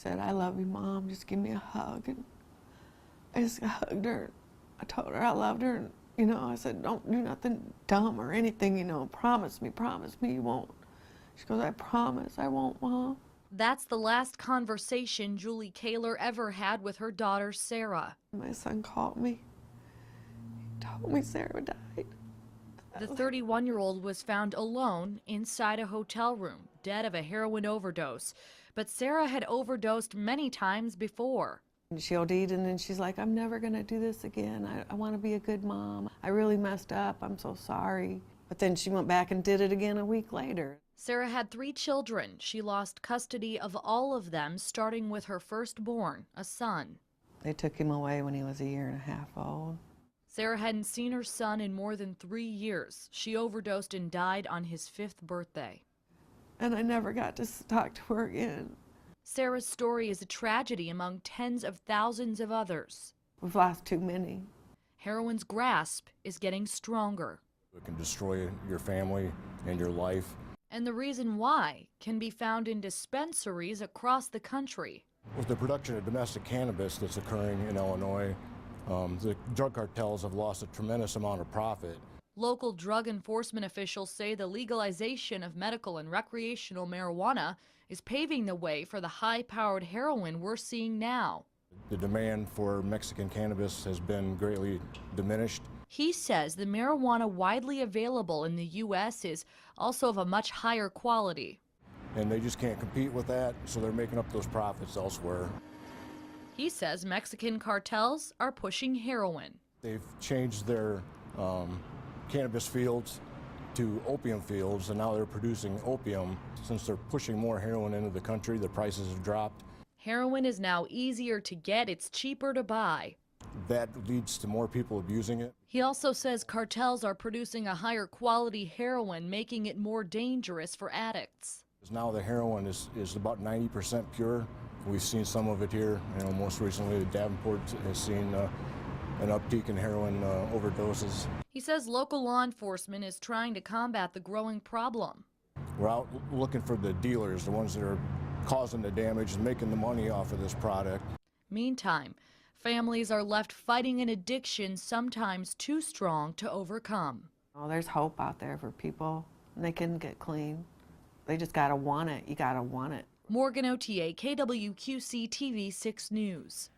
said, "I love you, Mom, just give me a hug." And I just hugged her. I told her I loved her, and, you know, I said, "Don't do nothing dumb or anything, you know, promise me you won't." She goes, "I promise I won't, Mom." That's the last conversation Julie Kaler ever had with her daughter, Sarah. My son called me. He told me Sarah died. The 31-year-old was found alone inside a hotel room, dead of a heroin overdose. But Sarah had overdosed many times before. And she OD'd, and then she's like, "I'm never going to do this again. I want to be a good mom. I really messed up. I'm so sorry." But then she went back and did it again a week later. Sarah had 3 children. She lost custody of all of them, starting with her firstborn, a son. They took him away when he was 1.5 years old. Sarah hadn't seen her son in more than 3 years. She overdosed and died on his 5th birthday. And I never got to talk to her again. Sarah's story is a tragedy among tens of thousands of others. We've lost too many. Heroin's grasp is getting stronger. It can destroy your family and your life. And the reason why can be found in dispensaries across the country. With the production of domestic cannabis that's occurring in Illinois, the drug cartels have lost a tremendous amount of profit. Local drug enforcement officials say the legalization of medical and recreational marijuana is paving the way for the high-powered heroin we're seeing now. The demand for Mexican cannabis has been greatly diminished. He says the marijuana widely available in the U.S. is also of a much higher quality. And they just can't compete with that, so they're making up those profits elsewhere. He says Mexican cartels are pushing heroin. They've changed their cannabis fields to opium fields, and now they're producing opium. Since they're pushing more heroin into the country, the prices have dropped. Heroin is now easier to get, it's cheaper to buy. That leads to more people abusing it. He also says cartels are producing a higher quality heroin, making it more dangerous for addicts. Now the heroin is about 90% pure. We've seen some of it here. You know, most recently, Davenport has seen an uptick in heroin overdoses. He says local law enforcement is trying to combat the growing problem. We're out looking for the dealers, the ones that are causing the damage and making the money off of this product. Meantime, families are left fighting an addiction sometimes too strong to overcome. Oh, there's hope out there for people, and they can get clean. They just gotta want it. You gotta want it. Morgan Otier, KWQC TV 6 News.